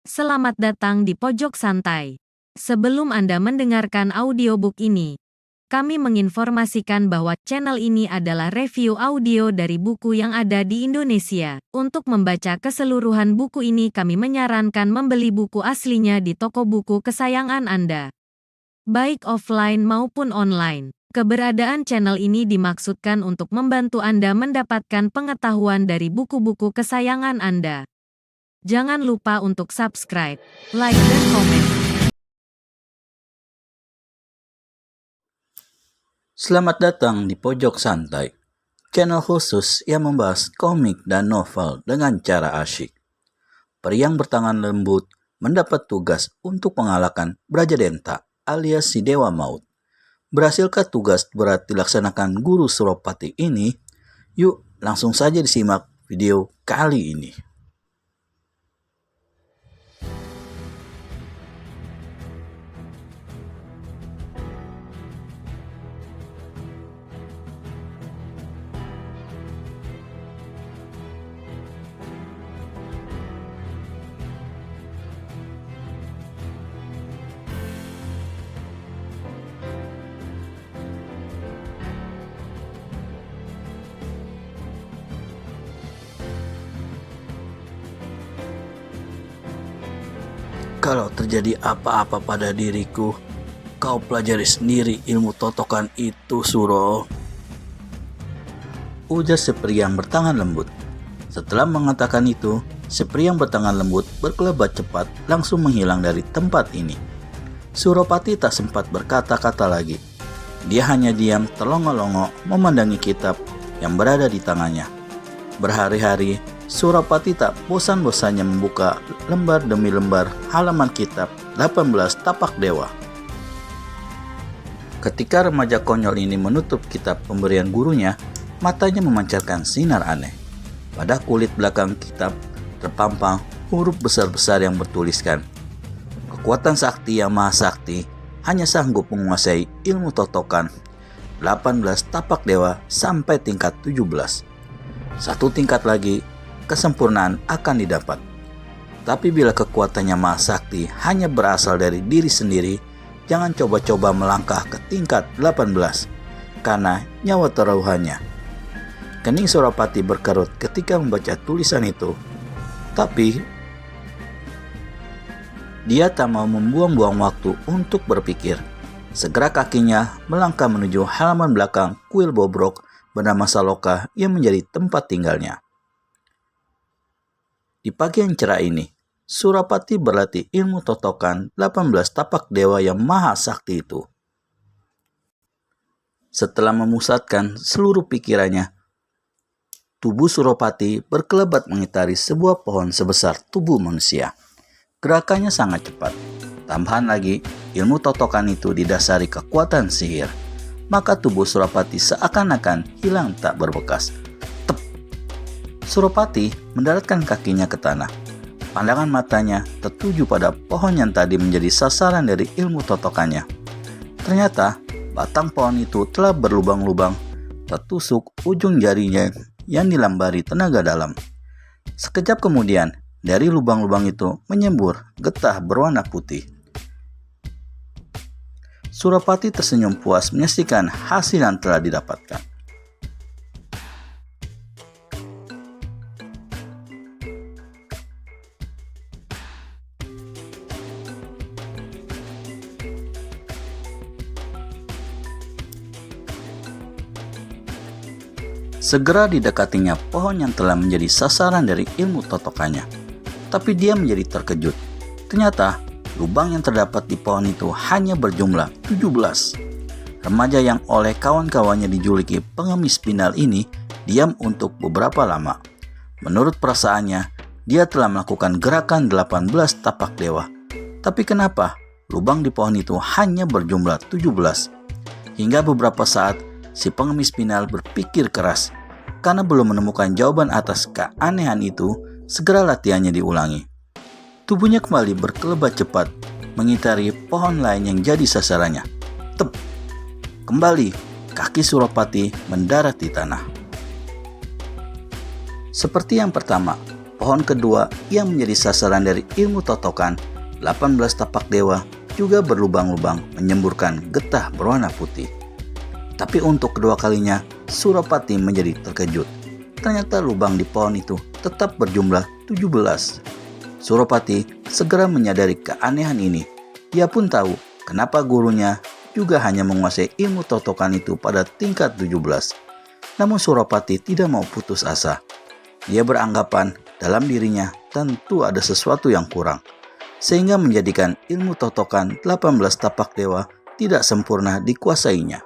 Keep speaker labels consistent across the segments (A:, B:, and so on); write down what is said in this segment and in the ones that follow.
A: Selamat datang di Pojok Santai. Sebelum Anda mendengarkan audiobook ini, kami menginformasikan bahwa channel ini adalah review audio dari buku yang ada di Indonesia. Untuk membaca keseluruhan buku ini, kami menyarankan membeli buku aslinya di toko buku kesayangan Anda, baik offline maupun online. Keberadaan channel ini dimaksudkan untuk membantu Anda mendapatkan pengetahuan dari buku-buku kesayangan Anda. Jangan lupa untuk subscribe, like, dan komen.
B: Selamat datang di Pojok Santai, channel khusus yang membahas komik dan novel dengan cara asyik. Peri yang bertangan lembut mendapat tugas untuk mengalahkan Brajadenta alias si Dewa Maut. Berhasilkah tugas berat dilaksanakan Guru Suropati ini? Yuk langsung saja disimak video kali ini. Kalau terjadi apa-apa pada diriku, kau pelajari sendiri ilmu totokan itu, Suro. Ujar si peri yang bertangan lembut. Setelah mengatakan itu, si peri yang bertangan lembut berkelebat cepat langsung menghilang dari tempat ini. Suropati tak sempat berkata-kata lagi. Dia hanya diam terlongo-longo memandangi kitab yang berada di tangannya. Berhari-hari, Suropati tak bosan-bosannya membuka lembar demi lembar halaman kitab 18 Tapak Dewa. Ketika remaja konyol ini menutup kitab pemberian gurunya, matanya memancarkan sinar aneh. Pada kulit belakang kitab terpampang huruf besar-besar yang bertuliskan, "Kekuatan sakti yang maha sakti hanya sanggup menguasai ilmu totokan 18 Tapak Dewa sampai tingkat 17. Satu tingkat lagi, kesempurnaan akan didapat. Tapi bila kekuatannya maha sakti hanya berasal dari diri sendiri, jangan coba-coba melangkah ke tingkat 18, karena nyawa taruhannya." Kening Suropati berkerut ketika membaca tulisan itu, tapi dia tak mau membuang-buang waktu untuk berpikir. Segera kakinya melangkah menuju halaman belakang kuil bobrok bernama Saloka yang menjadi tempat tinggalnya. Di pagi yang cerah ini, Suropati berlatih ilmu totokan 18 Tapak Dewa yang maha sakti itu. Setelah memusatkan seluruh pikirannya, tubuh Suropati berkelebat mengitari sebuah pohon sebesar tubuh manusia. Gerakannya sangat cepat. Tambahan lagi, ilmu totokan itu didasari kekuatan sihir. Maka tubuh Suropati seakan-akan hilang tak berbekas. Tep! Suropati mendaratkan kakinya ke tanah. Pandangan matanya tertuju pada pohon yang tadi menjadi sasaran dari ilmu totokannya. Ternyata batang pohon itu telah berlubang-lubang, tertusuk ujung jarinya yang dilambari tenaga dalam. Sekejap kemudian, dari lubang-lubang itu menyembur getah berwarna putih. Suropati tersenyum puas menyaksikan hasil yang telah didapatkan. Segera didekatinya pohon yang telah menjadi sasaran dari ilmu totokannya. Tapi dia menjadi terkejut. Ternyata lubang yang terdapat di pohon itu hanya berjumlah 17. Remaja yang oleh kawan-kawannya dijuluki pengemis spinal ini diam untuk beberapa lama. Menurut perasaannya, dia telah melakukan gerakan 18 Tapak Dewa. Tapi kenapa lubang di pohon itu hanya berjumlah 17? Hingga beberapa saat, si pengemis spinal berpikir keras. Karena belum menemukan jawaban atas keanehan itu, segera latihannya diulangi. Tubuhnya kembali berkelebat cepat, mengitari pohon lain yang jadi sasarannya. Tep! Kembali, kaki Suropati mendarat di tanah. Seperti yang pertama, Pohon kedua yang menjadi sasaran dari ilmu totokan, 18 tapak dewa, juga berlubang-lubang menyemburkan getah berwarna putih. Tapi untuk kedua kalinya, Surapati menjadi terkejut. Ternyata lubang di pohon itu tetap berjumlah 17. Surapati segera menyadari keanehan ini. Dia pun tahu kenapa gurunya juga hanya menguasai ilmu totokan itu pada tingkat 17. Namun Surapati tidak mau putus asa. Dia beranggapan dalam dirinya tentu ada sesuatu yang kurang, sehingga menjadikan ilmu totokan 18 tapak dewa tidak sempurna dikuasainya.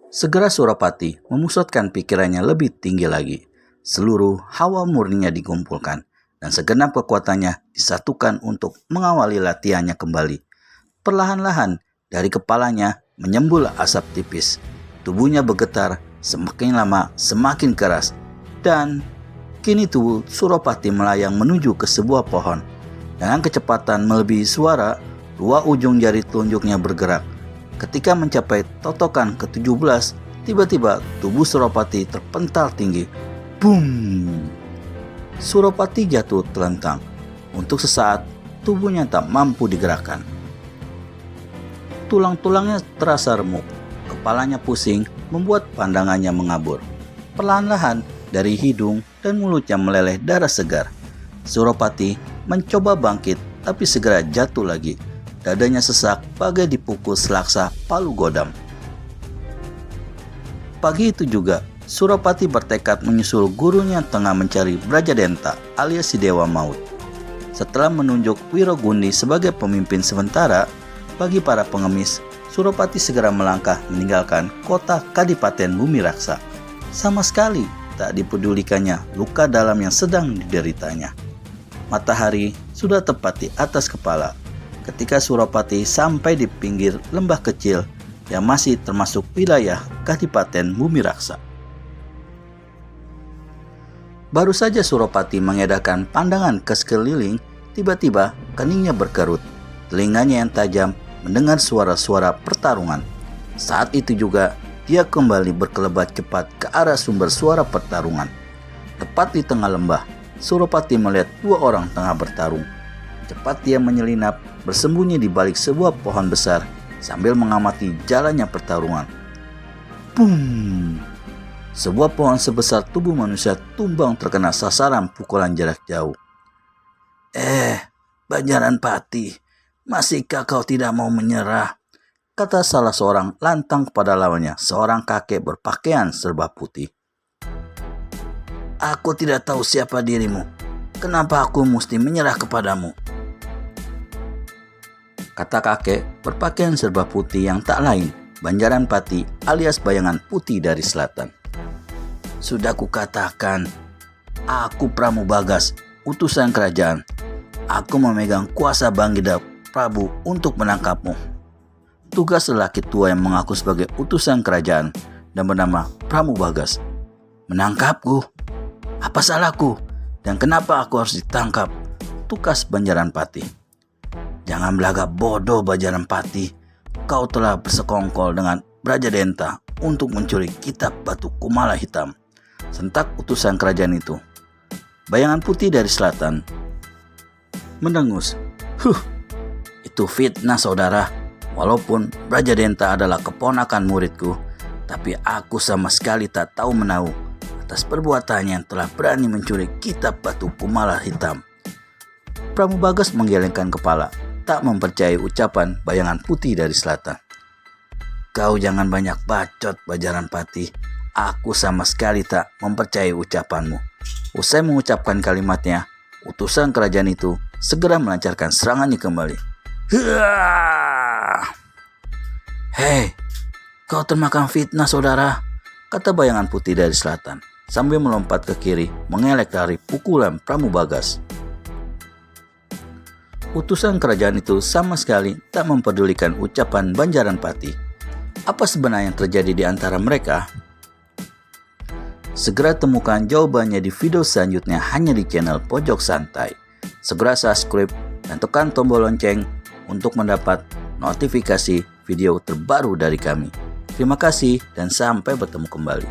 B: Segera Surapati memusatkan pikirannya lebih tinggi lagi. Seluruh hawa murninya dikumpulkan dan segenap kekuatannya disatukan untuk mengawali latihannya kembali. Perlahan-lahan dari kepalanya menyembul asap tipis. Tubuhnya bergetar, semakin lama semakin keras. Dan kini tubuh Surapati melayang menuju ke sebuah pohon. Dengan kecepatan melebihi suara, dua ujung jari telunjuknya bergerak. Ketika mencapai totokan ke-17, tiba-tiba tubuh Surapati terpental tinggi. Boom! Surapati jatuh telentang. Untuk sesaat, tubuhnya tak mampu digerakkan. Tulang-tulangnya terasa remuk. Kepalanya pusing, membuat pandangannya mengabur. Perlahan-lahan, dari hidung dan mulutnya meleleh darah segar. Surapati mencoba bangkit, tapi segera jatuh lagi. Dadanya sesak bagai dipukul selaksa palu godam. Pagi itu juga, Surapati bertekad menyusul gurunya yang tengah mencari Brajadenta alias si Dewa Maut. Setelah menunjuk Wirogundi sebagai pemimpin sementara bagi para pengemis, Surapati segera melangkah meninggalkan kota Kadipaten Bumi Raksa. Sama sekali tak dipedulikannya luka dalam yang sedang dideritanya. Matahari sudah tepat di atas kepala ketika Surapati sampai di pinggir lembah kecil yang masih termasuk wilayah Kadipaten Bumi Raksa. Baru saja Surapati mengedarkan pandangan ke sekeliling, tiba-tiba keningnya berkerut. Telinganya yang tajam mendengar suara-suara pertarungan. Saat itu juga dia kembali berkelebat cepat ke arah sumber suara pertarungan. Tepat di tengah lembah, Surapati melihat dua orang tengah bertarung. Cepat dia menyelinap, bersembunyi di balik sebuah pohon besar sambil mengamati jalannya pertarungan. Boom! Sebuah pohon sebesar tubuh manusia tumbang terkena sasaran pukulan jarak jauh. Banjaranpati, masihkah kau tidak mau menyerah? Kata salah seorang lantang kepada lawannya, seorang kakek berpakaian serba putih. Aku tidak tahu siapa dirimu. Kenapa aku mesti menyerah kepadamu? Kata kakek berpakaian serba putih yang tak lain, Banjaranpati alias bayangan putih dari selatan. Sudah kukatakan, aku Pramubagas, utusan kerajaan. Aku memegang kuasa Banggida Prabu untuk menangkapmu. Tugas lelaki tua yang mengaku sebagai utusan kerajaan dan bernama Pramubagas. Menangkapku? Apa salahku? Dan kenapa aku harus ditangkap? Tukas Banjaranpati. Jangan belagak bodoh Banjaranpati. Kau telah bersekongkol dengan Brajadenta untuk mencuri kitab batu kumala hitam. Sentak utusan kerajaan itu. Bayangan putih dari selatan mendengus. Itu fitnah saudara. Walaupun Brajadenta adalah keponakan muridku, tapi aku sama sekali tak tahu menahu atas perbuatannya yang telah berani mencuri kitab batu kumala hitam. Pramubagas menggelengkan kepala, tak mempercayai ucapan bayangan putih dari selatan. Kau jangan banyak bacot, Banjaranpati. Aku sama sekali tak mempercayai ucapanmu. Usai mengucapkan kalimatnya, utusan kerajaan itu segera melancarkan serangannya kembali. Hei, kau termakan fitnah saudara, kata bayangan putih dari selatan sambil melompat ke kiri mengelak dari pukulan Pramubagas. Utusan kerajaan itu sama sekali tak mempedulikan ucapan Banjaranpati. Apa sebenarnya yang terjadi di antara mereka? Segera temukan jawabannya di video selanjutnya hanya di channel Pojok Santai. Segera subscribe dan tekan tombol lonceng untuk mendapat notifikasi video terbaru dari kami. Terima kasih dan sampai bertemu kembali.